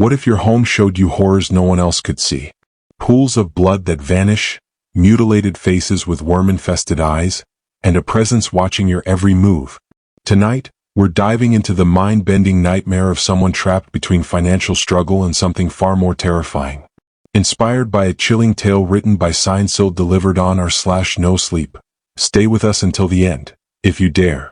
What if your home showed you horrors no one else could see? Pools of blood that vanish, mutilated faces with worm-infested eyes, and a presence watching your every move. Tonight, we're diving into the mind-bending nightmare of someone trapped between financial struggle and something far more terrifying. Inspired by a chilling tale written by Signsil delivered on r/no sleep. Stay with us until the end, if you dare.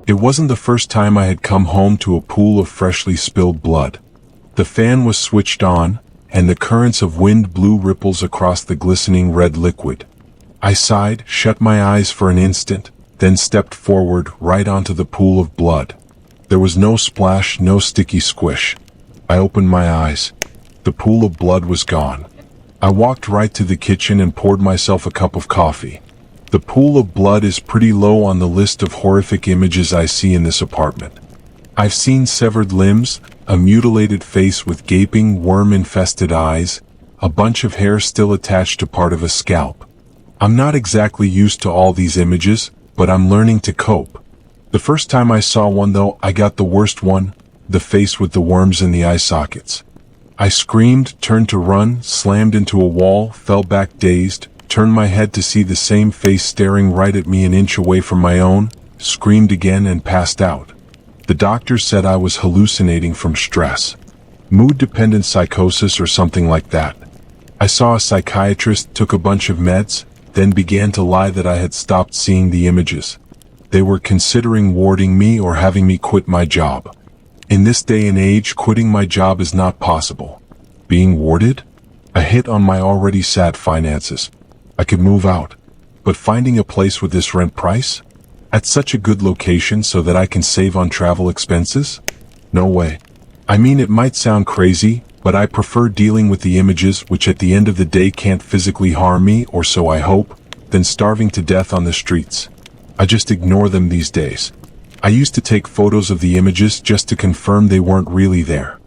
It wasn't the first time I had come home to a pool of freshly spilled blood. The fan was switched on, and the currents of wind blew ripples across the glistening red liquid. I sighed, shut my eyes for an instant, then stepped forward right onto the pool of blood. There was no splash, no sticky squish. I opened my eyes. The pool of blood was gone. I walked right to the kitchen and poured myself a cup of coffee. The pool of blood is pretty low on the list of horrific images I see in this apartment. I've seen severed limbs, a mutilated face with gaping, worm-infested eyes, a bunch of hair still attached to part of a scalp. I'm not exactly used to all these images, but I'm learning to cope. The first time I saw one though, I got the worst one, the face with the worms in the eye sockets. I screamed, turned to run, slammed into a wall, fell back dazed, turned my head to see the same face staring right at me an inch away from my own, screamed again and passed out. The doctor said I was hallucinating from stress. Mood-dependent psychosis or something like that. I saw a psychiatrist, took a bunch of meds, then began to lie that I had stopped seeing the images. They were considering warding me or having me quit my job. In this day and age, quitting my job is not possible. Being warded? A hit on my already sad finances. I could move out. But finding a place with this rent price? At such a good location so that I can save on travel expenses? No way. I mean, it might sound crazy, but I prefer dealing with the images which at the end of the day can't physically harm me, or so I hope, than starving to death on the streets. I just ignore them these days. I used to take photos of the images just to confirm they weren't really there.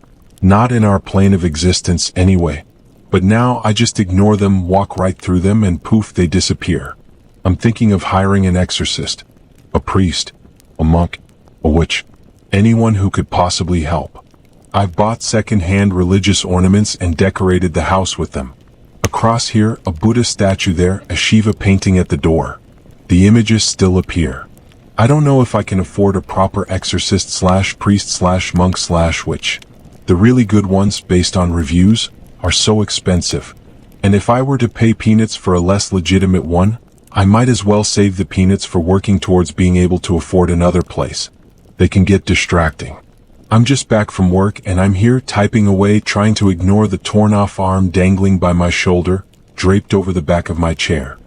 Not in our plane of existence anyway. But now I just ignore them, walk right through them, and poof, they disappear. I'm thinking of hiring an exorcist, a priest, a monk, a witch, anyone who could possibly help. I've bought second-hand religious ornaments and decorated the house with them. A cross here, a Buddha statue there, a Shiva painting at the door. The images still appear. I don't know if I can afford a proper exorcist/priest/monk/witch. The really good ones, based on reviews, are so expensive. And if I were to pay peanuts for a less legitimate one, I might as well save the peanuts for working towards being able to afford another place. They can get distracting. I'm just back from work and I'm here typing away, trying to ignore the torn-off arm dangling by my shoulder, draped over the back of my chair.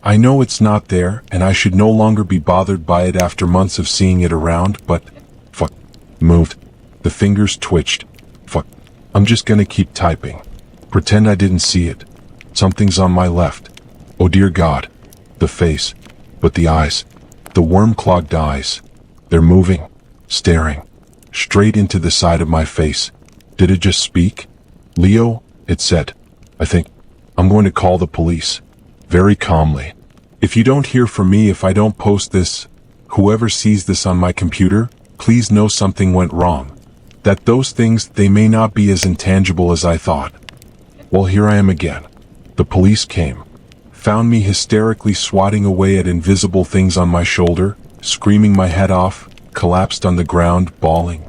I know it's not there, and I should no longer be bothered by it after months of seeing it around, but fuck, moved. The fingers twitched. Fuck, I'm just gonna keep typing. Pretend I didn't see it. Something's on my left. Oh dear God. The face. But the eyes. The worm-clogged eyes. They're moving. Staring. Straight into the side of my face. Did it just speak? Leo, it said. I think. I'm going to call the police. Very calmly. If you don't hear from me, if I don't post this, whoever sees this on my computer, please know something went wrong. That those things, they may not be as intangible as I thought. Well, here I am again. The police came. Found me hysterically swatting away at invisible things on my shoulder, screaming my head off, collapsed on the ground, bawling.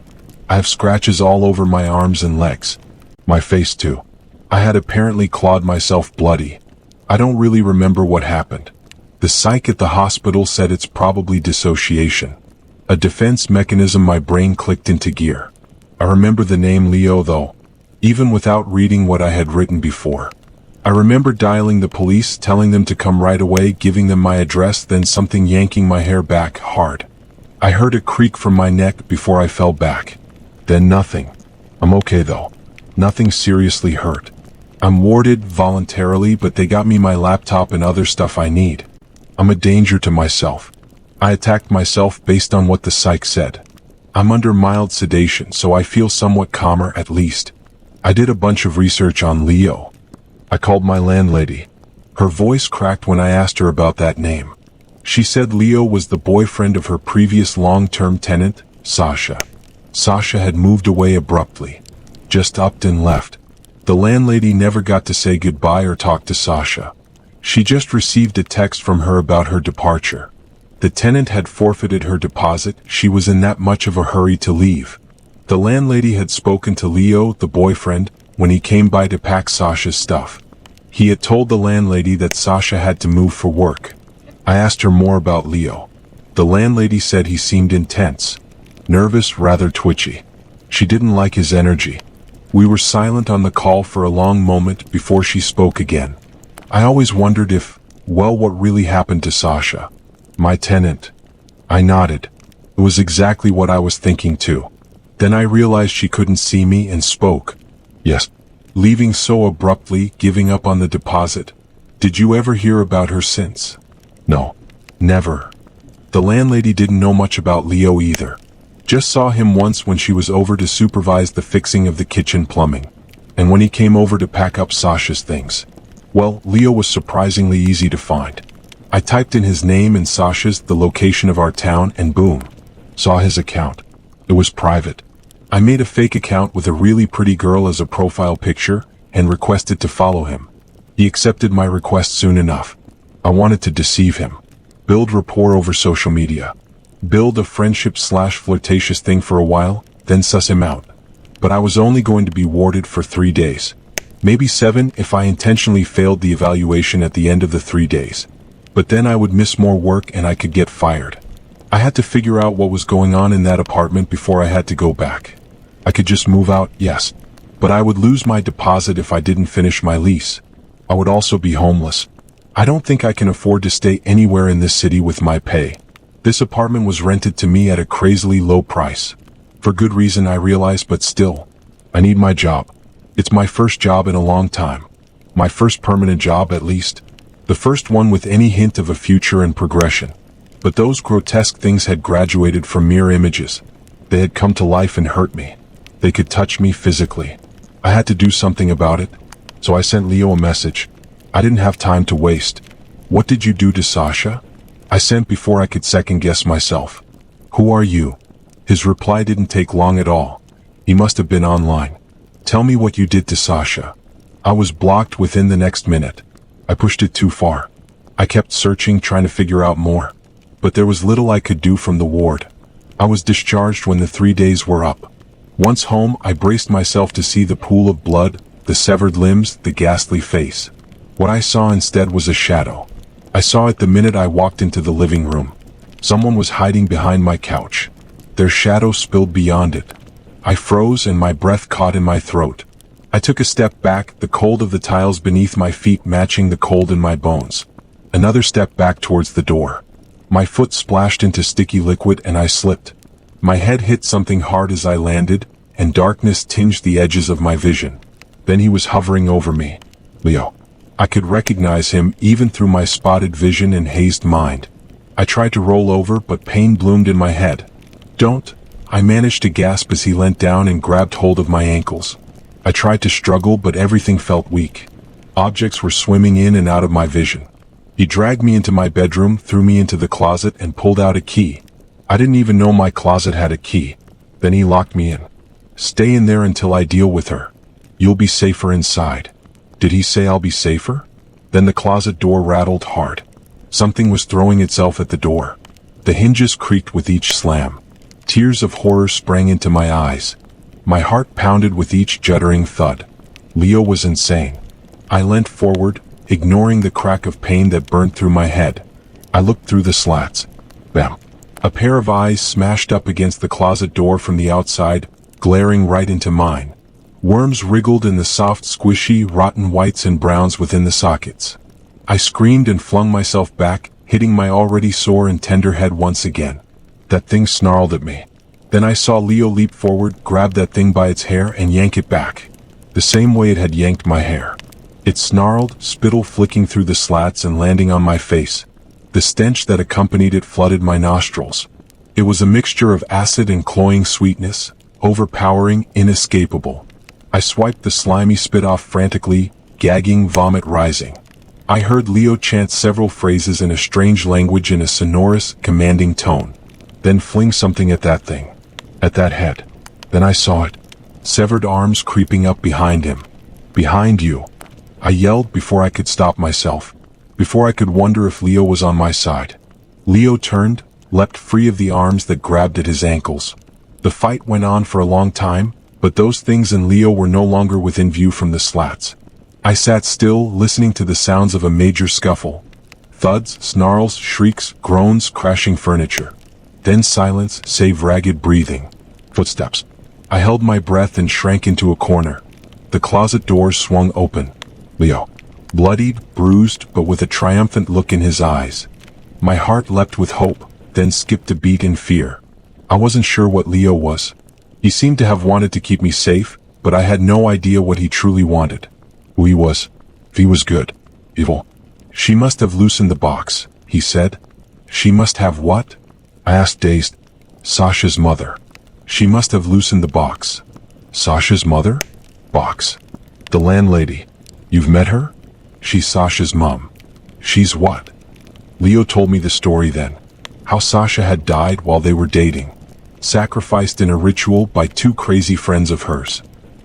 I have scratches all over my arms and legs. My face too. I had apparently clawed myself bloody. I don't really remember what happened. The psych at the hospital said it's probably dissociation. A defense mechanism. My brain clicked into gear. I remember the name Leo though, even without reading what I had written before. I remember dialing the police, telling them to come right away, giving them my address, then something yanking my hair back hard. I heard a creak from my neck before I fell back. Then nothing. I'm okay though. Nothing seriously hurt. I'm warded voluntarily, but they got me my laptop and other stuff I need. I'm a danger to myself. I attacked myself based on what the psych said. I'm under mild sedation, so I feel somewhat calmer at least. I did a bunch of research on Leo. I called my landlady. Her voice cracked when I asked her about that name. She said Leo was the boyfriend of her previous long-term tenant, Sasha. Sasha had moved away abruptly. Just upped and left. The landlady never got to say goodbye or talk to Sasha. She just received a text from her about her departure. The tenant had forfeited her deposit. She was in that much of a hurry to leave. The landlady had spoken to Leo, the boyfriend, when he came by to pack Sasha's stuff. He had told the landlady that Sasha had to move for work. I asked her more about Leo. The landlady said he seemed intense, nervous, rather twitchy. She didn't like his energy. We were silent on the call for a long moment before she spoke again. I always wondered if, well, what really happened to Sasha, my tenant. I nodded. It was exactly what I was thinking too. Then I realized she couldn't see me and spoke. Yes. Leaving so abruptly, giving up on the deposit. Did you ever hear about her since? No. Never. The landlady didn't know much about Leo either. Just saw him once when she was over to supervise the fixing of the kitchen plumbing. And when he came over to pack up Sasha's things. Well, Leo was surprisingly easy to find. I typed in his name and Sasha's, the location of our town, and boom. Saw his account. It was private. I made a fake account with a really pretty girl as a profile picture, and requested to follow him. He accepted my request soon enough. I wanted to deceive him. Build rapport over social media. Build a friendship/flirtatious thing for a while, then suss him out. But I was only going to be warded for 3 days. Maybe 7 if I intentionally failed the evaluation at the end of the 3 days. But then I would miss more work and I could get fired. I had to figure out what was going on in that apartment before I had to go back. I could just move out, yes. But I would lose my deposit if I didn't finish my lease. I would also be homeless. I don't think I can afford to stay anywhere in this city with my pay. This apartment was rented to me at a crazily low price. For good reason, I realize, but still. I need my job. It's my first job in a long time. My first permanent job, at least. The first one with any hint of a future and progression. But those grotesque things had graduated from mere images. They had come to life and hurt me. They could touch me physically. I had to do something about it. So I sent Leo a message. I didn't have time to waste. What did you do to Sasha? I sent before I could second guess myself. Who are you? His reply didn't take long at all. He must have been online. Tell me what you did to Sasha. I was blocked within the next minute. I pushed it too far. I kept searching, trying to figure out more. But there was little I could do from the ward. I was discharged when the 3 days were up. Once home, I braced myself to see the pool of blood, the severed limbs, the ghastly face. What I saw instead was a shadow. I saw it the minute I walked into the living room. Someone was hiding behind my couch. Their shadow spilled beyond it. I froze and my breath caught in my throat. I took a step back, the cold of the tiles beneath my feet matching the cold in my bones. Another step back towards the door. My foot splashed into sticky liquid and I slipped. My head hit something hard as I landed, and darkness tinged the edges of my vision. Then he was hovering over me. Leo. I could recognize him even through my spotted vision and hazed mind. I tried to roll over, but pain bloomed in my head. Don't. I managed to gasp as he leant down and grabbed hold of my ankles. I tried to struggle, but everything felt weak. Objects were swimming in and out of my vision. He dragged me into my bedroom, threw me into the closet, and pulled out a key. I didn't even know my closet had a key. Then he locked me in. Stay in there until I deal with her. You'll be safer inside. Did he say I'll be safer? Then the closet door rattled hard. Something was throwing itself at the door. The hinges creaked with each slam. Tears of horror sprang into my eyes. My heart pounded with each juddering thud. Leo was insane. I leant forward, ignoring the crack of pain that burned through my head. I looked through the slats. Bam. A pair of eyes smashed up against the closet door from the outside, glaring right into mine. Worms wriggled in the soft, squishy, rotten whites and browns within the sockets. I screamed and flung myself back, hitting my already sore and tender head once again. That thing snarled at me. Then I saw Leo leap forward, grab that thing by its hair and yank it back. The same way it had yanked my hair. It snarled, spittle flicking through the slats and landing on my face. The stench that accompanied it flooded my nostrils. It was a mixture of acid and cloying sweetness, overpowering, inescapable. I swiped the slimy spit off frantically, gagging, vomit rising. I heard Leo chant several phrases in a strange language in a sonorous, commanding tone, then fling something at that thing. At that head. Then I saw it. Severed arms creeping up behind him. Behind you. I yelled before I could stop myself, before I could wonder if Leo was on my side. Leo turned, leapt free of the arms that grabbed at his ankles. The fight went on for a long time, but those things and Leo were no longer within view from the slats. I sat still, listening to the sounds of a major scuffle. Thuds, snarls, shrieks, groans, crashing furniture. Then silence, save ragged breathing. Footsteps. I held my breath and shrank into a corner. The closet doors swung open. Leo. Bloodied, bruised, but with a triumphant look in his eyes. My heart leapt with hope, then skipped a beat in fear. I wasn't sure what Leo was. He seemed to have wanted to keep me safe, but I had no idea what he truly wanted. Who he was. If he was good. Evil. She must have loosened the box, he said. She must have what? I asked dazed. Sasha's mother. She must have loosened the box. Sasha's mother? Box. The landlady. You've met her? She's Sasha's mom. She's what? Leo told me the story then. How Sasha had died while they were dating. Sacrificed in a ritual by two crazy friends of hers.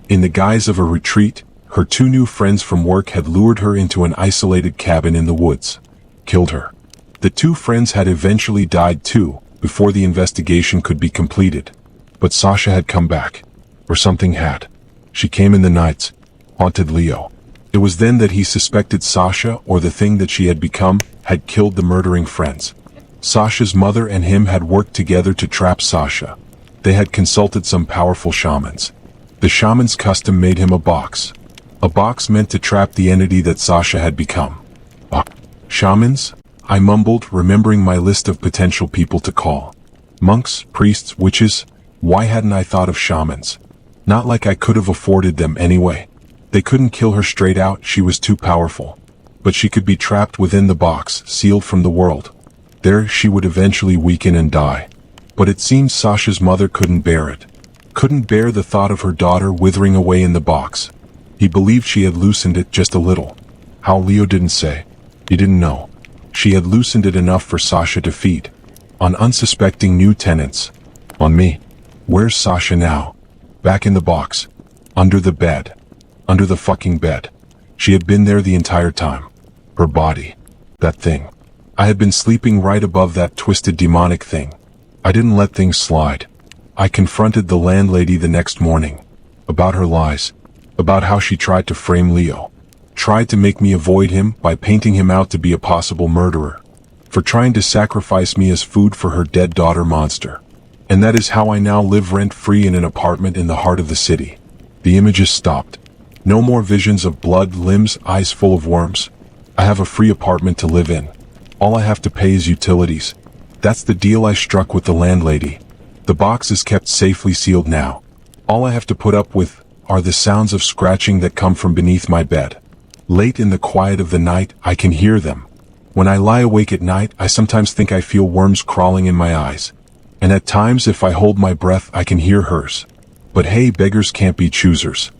In the guise of a retreat, her two new friends from work had lured her into an isolated cabin in the woods. Killed her. The two friends had eventually died too, before the investigation could be completed. But Sasha had come back. Or something had. She came in the nights. Haunted Leo. It was then that he suspected Sasha, or the thing that she had become, had killed the murdering friends. Sasha's mother and him had worked together to trap Sasha. They had consulted some powerful shamans. The shaman's custom made him a box. A box meant to trap the entity that Sasha had become. Shamans? I mumbled, remembering my list of potential people to call. Monks, priests, witches? Why hadn't I thought of shamans? Not like I could have afforded them anyway. They couldn't kill her straight out, she was too powerful. But she could be trapped within the box, sealed from the world. There she would eventually weaken and die. But it seemed Sasha's mother couldn't bear it. Couldn't bear the thought of her daughter withering away in the box. He believed she had loosened it just a little. How Leo didn't say. He didn't know. She had loosened it enough for Sasha to feed. On unsuspecting new tenants. On me. Where's Sasha now? Back in the box. Under the bed. Under the fucking bed. She had been there the entire time. Her body. That thing. I had been sleeping right above that twisted demonic thing. I didn't let things slide. I confronted the landlady the next morning. About her lies. About how she tried to frame Leo. Tried to make me avoid him by painting him out to be a possible murderer. For trying to sacrifice me as food for her dead daughter monster. And that is how I now live rent-free in an apartment in the heart of the city. The images stopped. No more visions of blood, limbs, eyes full of worms. I have a free apartment to live in. All I have to pay is utilities. That's the deal I struck with the landlady. The box is kept safely sealed now. All I have to put up with are the sounds of scratching that come from beneath my bed. Late in the quiet of the night, I can hear them. When I lie awake at night, I sometimes think I feel worms crawling in my eyes. And at times, if I hold my breath, I can hear hers. But hey, beggars can't be choosers.